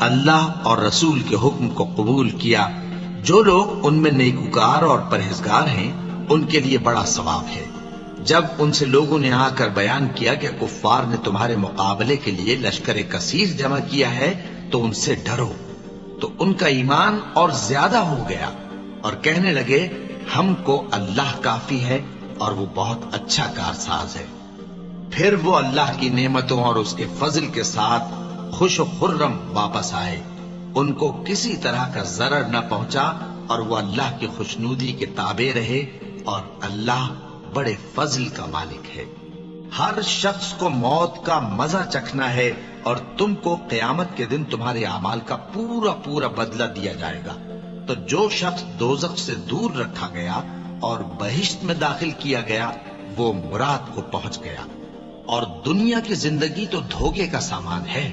اللہ اور رسول کے حکم کو قبول کیا، جو لوگ ان میں نیکوکار اور پرہیزگار ہیں ان کے لیے بڑا ثواب ہے۔ جب ان سے لوگوں نے آ کر بیان کیا کہ کفار نے تمہارے مقابلے کے لیے لشکر کثیر جمع کیا ہے تو ان سے ڈرو، تو ان کا ایمان اور زیادہ ہو گیا اور کہنے لگے ہم کو اللہ کافی ہے اور وہ بہت اچھا کارساز ہے۔ پھر وہ اللہ کی نعمتوں اور اس کے فضل کے ساتھ خوش و خرم واپس آئے، ان کو کسی طرح کا ضرر نہ پہنچا اور وہ اللہ کی خوشنودی کے تابع رہے، اور اللہ بڑے فضل کا مالک ہے۔ ہر شخص کو موت کا مزہ چکھنا ہے، اور تم کو قیامت کے دن تمہارے اعمال کا پورا پورا بدلہ دیا جائے گا۔ تو جو شخص دوزخ سے دور رکھا گیا اور بہشت میں داخل کیا گیا وہ مراد کو پہنچ گیا، اور دنیا کی زندگی تو دھوکے کا سامان ہے۔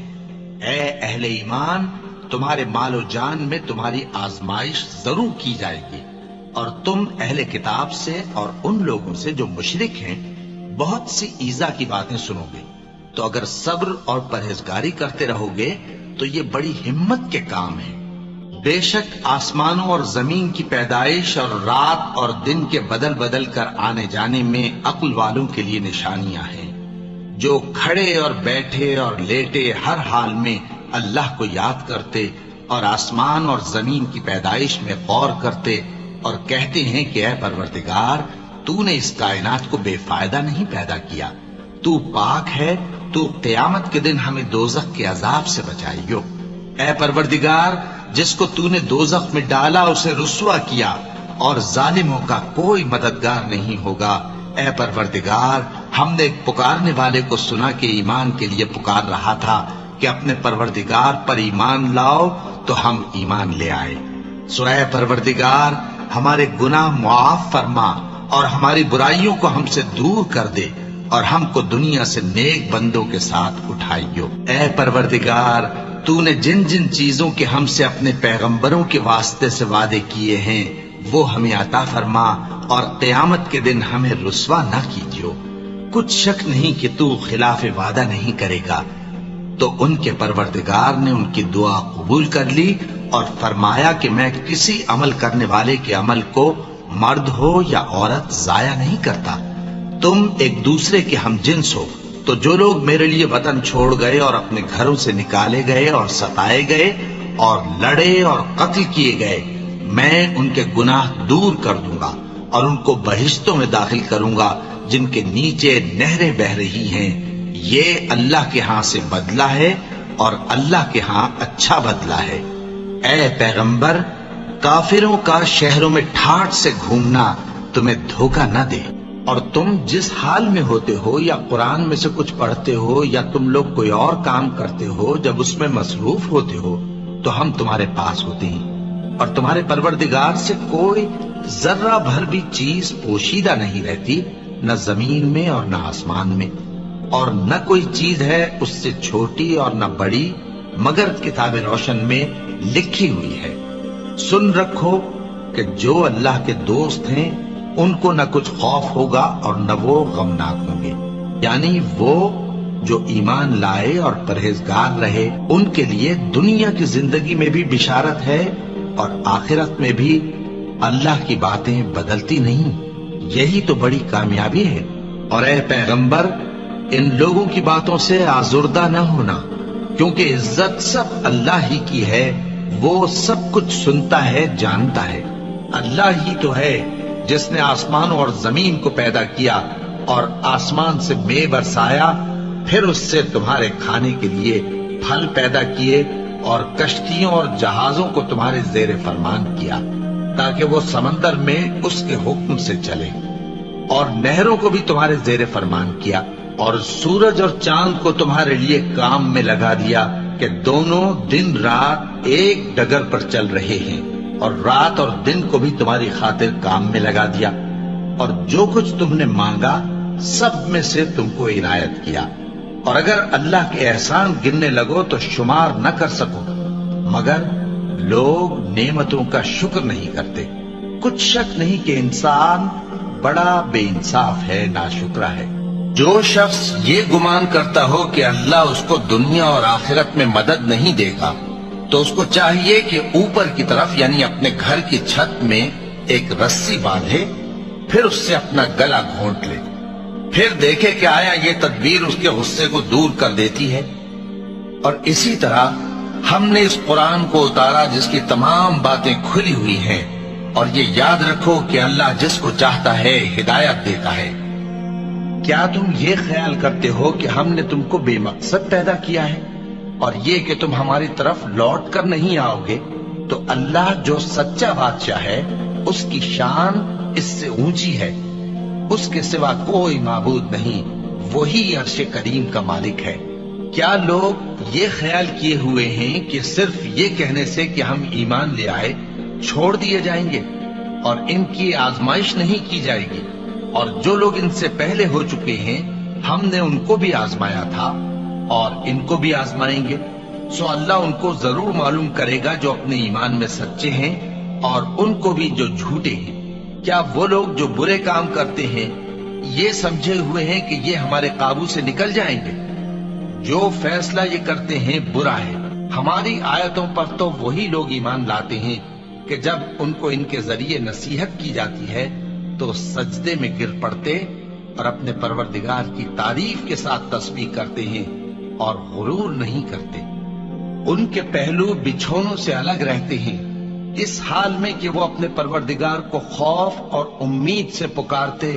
اے اہل ایمان، تمہارے مال و جان میں تمہاری آزمائش ضرور کی جائے گی، اور تم اہل کتاب سے اور ان لوگوں سے جو مشرک ہیں بہت سی ایذا کی باتیں سنو گے، تو اگر صبر اور پرہیزگاری کرتے رہو گے تو یہ بڑی ہمت کے کام ہے۔ بے شک آسمانوں اور زمین کی پیدائش اور رات اور دن کے بدل بدل کر آنے جانے میں عقل والوں کے لیے نشانیاں ہیں، جو کھڑے اور بیٹھے اور لیٹے ہر حال میں اللہ کو یاد کرتے اور آسمان اور زمین کی پیدائش میں غور کرتے اور کہتے ہیں کہ اے پروردگار، تو نے اس کائنات کو بے فائدہ نہیں پیدا کیا، تو پاک ہے، تو قیامت کے دن ہمیں دوزخ کے عذاب سے بچائیو۔ اے پروردگار، جس کو تو نے دوزخ میں ڈالا اسے رسوا کیا، اور ظالموں کا کوئی مددگار نہیں ہوگا۔ اے پروردگار، ہم نے ایک پکارنے والے کو سنا کہ ایمان کے لیے پکار رہا تھا کہ اپنے پروردگار پر ایمان لاؤ، تو ہم ایمان لے آئے۔ سو اے پروردگار، ہمارے گناہ معاف فرما اور ہماری برائیوں کو ہم سے دور کر دے، اور ہم کو دنیا سے نیک بندوں کے ساتھ اٹھائیو۔ اے پروردگار، تو نے جن جن چیزوں کے ہم سے اپنے پیغمبروں کے واسطے سے وعدے کیے ہیں وہ ہمیں عطا فرما، اور قیامت کے دن ہمیں رسوا نہ کیجیو۔ کچھ شک نہیں کہ تو خلاف وعدہ نہیں کرے گا۔ تو ان کے پروردگار نے ان کی دعا قبول کر لی اور فرمایا کہ میں کسی عمل کرنے والے کے عمل کو مرد ہو یا عورت ضائع نہیں کرتا، تم ایک دوسرے کے ہم جنس ہو۔ تو جو لوگ میرے لیے وطن چھوڑ گئے اور اپنے گھروں سے نکالے گئے اور ستائے گئے اور لڑے اور قتل کیے گئے، میں ان کے گناہ دور کر دوں گا اور ان کو بہشتوں میں داخل کروں گا جن کے نیچے نہریں بہ رہی ہیں۔ یہ اللہ کے ہاں سے بدلہ ہے اور اللہ کے ہاں اچھا بدلہ ہے۔ اے پیغمبر، کافروں کا شہروں میں ٹھاٹھ سے گھومنا تمہیں دھوکہ نہ دے، اور تم جس حال میں ہوتے ہو یا قرآن میں سے کچھ پڑھتے ہو یا تم لوگ کوئی اور کام کرتے ہو، جب اس میں مصروف ہوتے ہو تو ہم تمہارے پاس ہوتے ہیں، اور تمہارے پروردگار سے کوئی ذرہ بھر بھی چیز پوشیدہ نہیں رہتی، نہ زمین میں اور نہ آسمان میں، اور نہ کوئی چیز ہے اس سے چھوٹی اور نہ بڑی مگر کتاب روشن میں لکھی ہوئی ہے۔ سن رکھو کہ جو اللہ کے دوست ہیں ان کو نہ کچھ خوف ہوگا اور نہ وہ غمناک ہوں گے، یعنی وہ جو ایمان لائے اور پرہیزگار رہے ان کے لیے دنیا کی زندگی میں بھی بشارت ہے، اور آخرت میں بھی اللہ کی باتیں بدلتی نہیں۔ یہی تو بڑی کامیابی ہے۔ اور اے پیغمبر، ان لوگوں کی باتوں سے آزردہ نہ ہونا، کیونکہ عزت سب اللہ ہی کی ہے، وہ سب کچھ سنتا ہے، جانتا ہے۔ اللہ ہی تو ہے جس نے آسمانوں اور زمین کو پیدا کیا اور آسمان سے مے برسایا، پھر اس سے تمہارے کھانے کے لیے پھل پیدا کیے اور کشتیوں اور جہازوں کو تمہارے زیر فرمان کیا تاکہ وہ سمندر میں اس کے حکم سے چلے، اور نہروں کو بھی تمہارے زیر فرمان کیا، اور سورج اور چاند کو تمہارے لیے کام میں لگا دیا کہ دونوں دن رات ایک ڈگر پر چل رہے ہیں، اور رات اور دن کو بھی تمہاری خاطر کام میں لگا دیا، اور جو کچھ تم نے مانگا سب میں سے تم کو عنایت کیا، اور اگر اللہ کے احسان گننے لگو تو شمار نہ کر سکو، مگر لوگ نعمتوں کا شکر نہیں کرتے۔ کچھ شک نہیں کہ انسان بڑا بے انصاف ہے، ناشکرا ہے۔ جو شخص یہ گمان کرتا ہو کہ اللہ اس کو دنیا اور آخرت میں مدد نہیں دے گا، تو اس کو چاہیے کہ اوپر کی طرف یعنی اپنے گھر کی چھت میں ایک رسی باندھے، پھر اس سے اپنا گلا گھونٹ لے، پھر دیکھے کہ آیا یہ تدبیر اس کے غصے کو دور کر دیتی ہے۔ اور اسی طرح ہم نے اس قرآن کو اتارا جس کی تمام باتیں کھلی ہوئی ہیں، اور یہ یاد رکھو کہ اللہ جس کو چاہتا ہے ہدایت دیتا ہے۔ کیا تم یہ خیال کرتے ہو کہ ہم نے تم کو بے مقصد پیدا کیا ہے، اور یہ کہ تم ہماری طرف لوٹ کر نہیں آؤ گے؟ تو اللہ جو سچا بادشاہ ہے اس کی شان اس سے اونچی ہے، اس کے سوا کوئی معبود نہیں، وہی عرش کریم کا مالک ہے۔ کیا لوگ یہ خیال کیے ہوئے ہیں کہ صرف یہ کہنے سے کہ ہم ایمان لے آئے چھوڑ دیے جائیں گے اور ان کی آزمائش نہیں کی جائے گی؟ اور جو لوگ ان سے پہلے ہو چکے ہیں ہم نے ان کو بھی آزمایا تھا اور ان کو بھی آزمائیں گے، سو اللہ ان کو ضرور معلوم کرے گا جو اپنے ایمان میں سچے ہیں اور ان کو بھی جو جھوٹے ہیں۔ کیا وہ لوگ جو برے کام کرتے ہیں یہ سمجھے ہوئے ہیں کہ یہ ہمارے قابو سے نکل جائیں گے؟ جو فیصلہ یہ کرتے ہیں برا ہے۔ ہماری آیتوں پر تو وہی لوگ ایمان لاتے ہیں کہ جب ان کو ان کے ذریعے نصیحت کی جاتی ہے تو سجدے میں گر پڑتے اور اپنے پروردگار کی تعریف کے ساتھ تسبیح کرتے ہیں اور غرور نہیں کرتے۔ ان کے پہلو بچھونوں سے الگ رہتے ہیں، اس حال میں کہ وہ اپنے پروردگار کو خوف اور امید سے پکارتے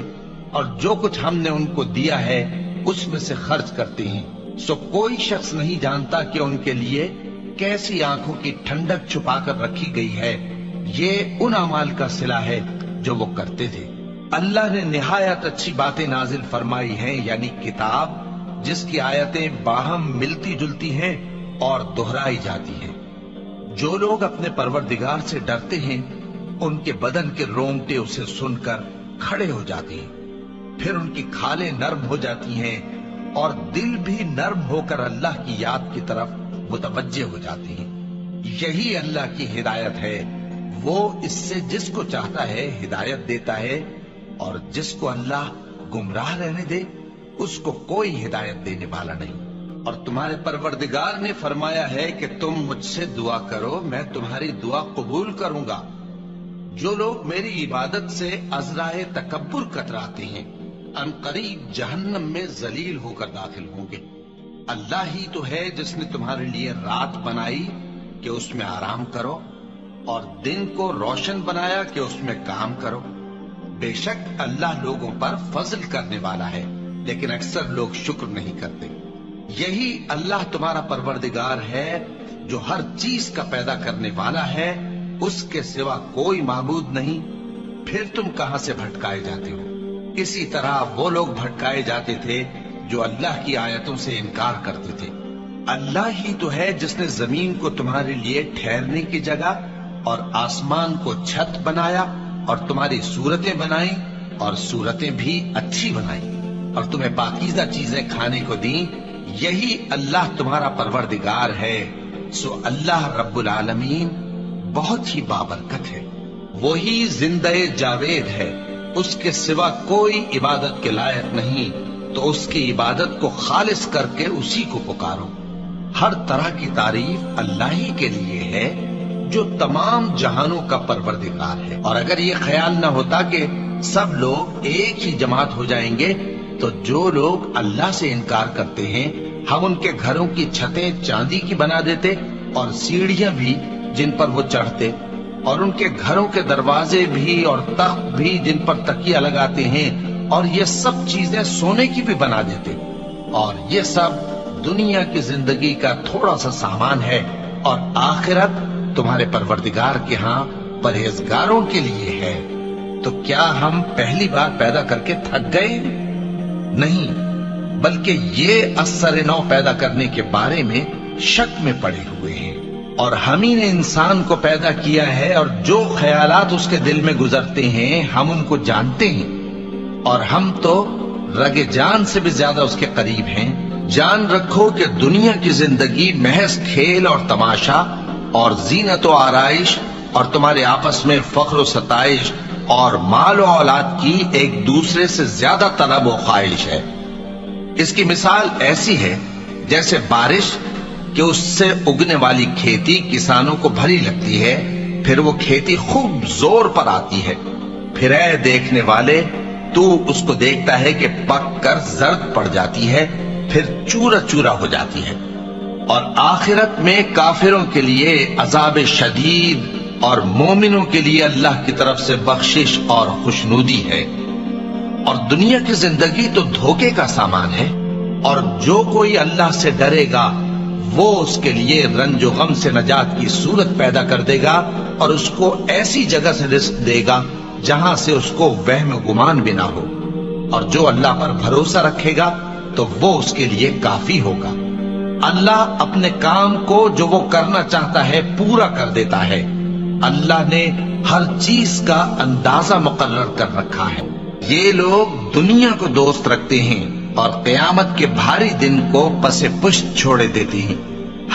اور جو کچھ ہم نے ان کو دیا ہے اس میں سے خرچ کرتے ہیں۔ سو کوئی شخص نہیں جانتا کہ ان کے لیے کیسی آنکھوں کی ٹھنڈک چھپا کر رکھی گئی ہے، یہ ان اعمال کا صلہ ہے جو وہ کرتے تھے۔ اللہ نے نہایت اچھی باتیں نازل فرمائی ہیں، یعنی کتاب جس کی آیتیں باہم ملتی جلتی ہیں اور دہرائی جاتی ہیں۔ جو لوگ اپنے پروردگار سے ڈرتے ہیں ان کے بدن کے رونگٹے اسے سن کر کھڑے ہو جاتے ہیں، پھر ان کی کھالیں نرم ہو جاتی ہیں اور دل بھی نرم ہو کر اللہ کی یاد کی طرف متوجہ ہو جاتے ہیں۔ یہی اللہ کی ہدایت ہے، وہ اس سے جس کو چاہتا ہے ہدایت دیتا ہے، اور جس کو اللہ گمراہ رہنے دے اس کو کوئی ہدایت دینے والا نہیں۔ اور تمہارے پروردگار نے فرمایا ہے کہ تم مجھ سے دعا کرو، میں تمہاری دعا قبول کروں گا۔ جو لوگ میری عبادت سے عذرائے تکبر کتراتے ہیں ان قریب جہنم میں ذلیل ہو کر داخل ہوں گے۔ اللہ ہی تو ہے جس نے تمہارے لیے رات بنائی کہ اس میں آرام کرو اور دن کو روشن بنایا کہ اس میں کام کرو۔ بے شک اللہ لوگوں پر فضل کرنے والا ہے، لیکن اکثر لوگ شکر نہیں کرتے۔ یہی اللہ تمہارا پروردگار ہے جو ہر چیز کا پیدا کرنے والا ہے، اس کے سوا کوئی معبود نہیں، پھر تم کہاں سے بھٹکائے جاتے ہو؟ اسی طرح وہ لوگ بھٹکائے جاتے تھے جو اللہ کی آیتوں سے انکار کرتے تھے۔ اللہ ہی تو ہے جس نے زمین کو تمہارے لیے ٹھہرنے کی جگہ اور آسمان کو چھت بنایا اور تمہاری صورتیں بنائیں اور صورتیں بھی اچھی بنائیں اور تمہیں پاکیزہ چیزیں کھانے کو دیں۔ یہی اللہ تمہارا پروردگار ہے، سو اللہ رب العالمین بہت ہی بابرکت ہے۔ وہی زندہ جاوید ہے، اس کے سوا کوئی عبادت کے لائق نہیں، تو اس کی عبادت کو خالص کر کے اسی کو پکارو۔ ہر طرح کی تعریف اللہ ہی کے لیے ہے جو تمام جہانوں کا پروردگار ہے۔ اور اگر یہ خیال نہ ہوتا کہ سب لوگ ایک ہی جماعت ہو جائیں گے تو جو لوگ اللہ سے انکار کرتے ہیں ہم ان کے گھروں کی چھتیں چاندی کی بنا دیتے اور سیڑھیاں بھی جن پر وہ چڑھتے، اور ان کے گھروں کے دروازے بھی اور تخت بھی جن پر تکیہ لگاتے ہیں، اور یہ سب چیزیں سونے کی بھی بنا دیتے، اور یہ سب دنیا کی زندگی کا تھوڑا سا سامان ہے، اور آخرت تمہارے پروردگار کے ہاں پرہیزگاروں کے لیے ہے۔ تو کیا ہم پہلی بار پیدا کر کے تھک گئے؟ نہیں، بلکہ یہ اثر نو پیدا کرنے کے بارے میں شک میں پڑے ہوئے ہیں۔ اور ہم ہی نے انسان کو پیدا کیا ہے، اور جو خیالات اس کے دل میں گزرتے ہیں ہم ان کو جانتے ہیں، اور ہم تو رگ جان سے بھی زیادہ اس کے قریب ہیں۔ جان رکھو کہ دنیا کی زندگی محض کھیل اور تماشا اور زینت و آرائش اور تمہارے آپس میں فخر و ستائش اور مال و اولاد کی ایک دوسرے سے زیادہ طلب و خواہش ہے۔ اس کی مثال ایسی ہے جیسے بارش کہ اس سے اگنے والی کھیتی کسانوں کو بھلی لگتی ہے، پھر وہ کھیتی خوب زور پر آتی ہے، پھر اے دیکھنے والے تو اس کو دیکھتا ہے کہ پک کر زرد پڑ جاتی ہے، پھر چورا چورا ہو جاتی ہے، اور آخرت میں کافروں کے لیے عذاب شدید اور مومنوں کے لیے اللہ کی طرف سے بخشش اور خوشنودی ہے۔ اور دنیا کی زندگی تو دھوکے کا سامان ہے، اور جو کوئی اللہ سے ڈرے گا وہ اس کے لیے رنج و غم سے نجات کی صورت پیدا کر دے گا، اور اس کو ایسی جگہ سے رزق دے گا جہاں سے اس کو وہم و گمان بھی نہ ہو، اور جو اللہ پر بھروسہ رکھے گا تو وہ اس کے لیے کافی ہوگا۔ اللہ اپنے کام کو جو وہ کرنا چاہتا ہے پورا کر دیتا ہے۔ اللہ نے ہر چیز کا اندازہ مقرر کر رکھا ہے۔ یہ لوگ دنیا کو دوست رکھتے ہیں اور قیامت کے بھاری دن کو پس پشت چھوڑے دیتے ہیں۔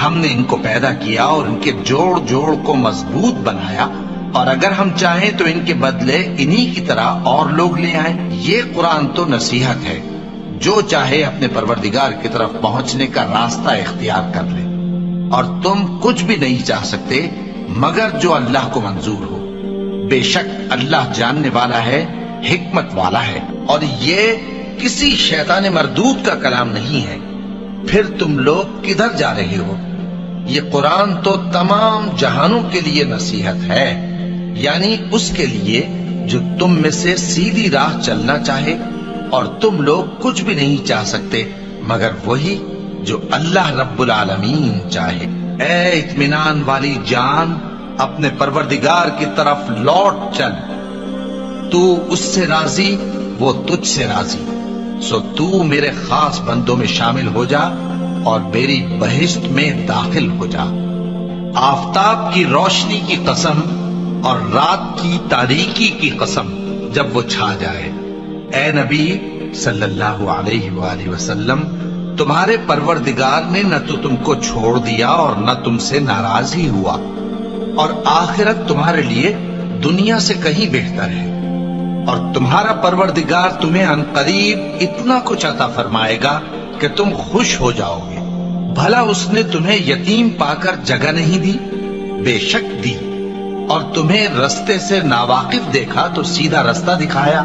ہم نے ان کو پیدا کیا اور ان کے جوڑ جوڑ کو مضبوط بنایا، اور اگر ہم چاہیں تو ان کے بدلے انہی کی طرح اور لوگ لے آئیں۔ یہ قرآن تو نصیحت ہے، جو چاہے اپنے پروردگار کی طرف پہنچنے کا راستہ اختیار کر لے، اور تم کچھ بھی نہیں چاہ سکتے مگر جو اللہ کو منظور ہو۔ بے شک اللہ جاننے والا ہے، حکمت والا ہے، اور یہ کسی شیطان مردود کا کلام نہیں ہے۔ پھر تم لوگ کدھر جا رہے ہو؟ یہ قرآن تو تمام جہانوں کے لیے نصیحت ہے، یعنی اس کے لیے جو تم میں سے سیدھی راہ چلنا چاہے، اور تم لوگ کچھ بھی نہیں چاہ سکتے مگر وہی جو اللہ رب العالمین چاہے۔ اے اطمینان والی جان، اپنے پروردگار کی طرف لوٹ چل، تو اس سے راضی، وہ تجھ سے راضی، سو تو میرے خاص بندوں میں شامل ہو جا اور میری بہشت میں داخل ہو جا۔ آفتاب کی روشنی کی قسم اور رات کی تاریکی کی قسم جب وہ چھا جائے، اے نبی صلی اللہ علیہ وآلہ وسلم، تمہارے پروردگار نے نہ تو تم کو چھوڑ دیا اور نہ تم سے ناراض ہی ہوا، اور آخرت تمہارے لیے دنیا سے کہیں بہتر ہے، اور تمہارا پروردگار تمہیں عنقریب اتنا کچھ عطا فرمائے گا کہ تم خوش ہو جاؤ گے۔ بھلا اس نے تمہیں یتیم پا کر جگہ نہیں دی؟ بے شک دی، اور تمہیں رستے سے ناواقف دیکھا تو سیدھا رستہ دکھایا،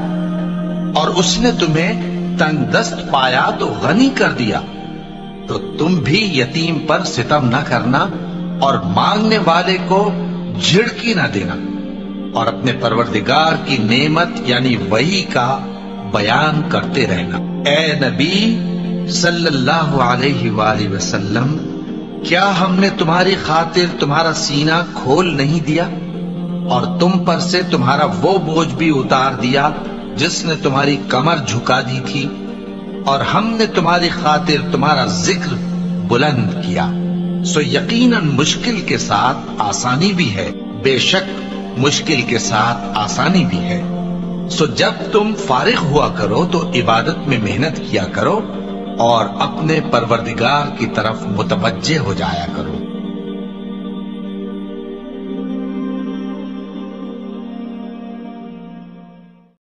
اور اس نے تمہیں تنگ دست پایا تو غنی کر دیا۔ تو تم بھی یتیم پر ستم نہ کرنا اور مانگنے والے کو جھڑکی نہ دینا، اور اپنے پروردگار کی نعمت یعنی وحی کا بیان کرتے رہنا۔ اے نبی صلی اللہ علیہ وآلہ وسلم، کیا ہم نے تمہاری خاطر تمہارا سینہ کھول نہیں دیا اور تم پر سے تمہارا وہ بوجھ بھی اتار دیا جس نے تمہاری کمر جھکا دی تھی، اور ہم نے تمہاری خاطر تمہارا ذکر بلند کیا، سو یقیناً مشکل کے ساتھ آسانی بھی ہے، بے شک مشکل کے ساتھ آسانی بھی ہے۔ سو جب تم فارغ ہوا کرو تو عبادت میں محنت کیا کرو اور اپنے پروردگار کی طرف متوجہ ہو جایا کرو۔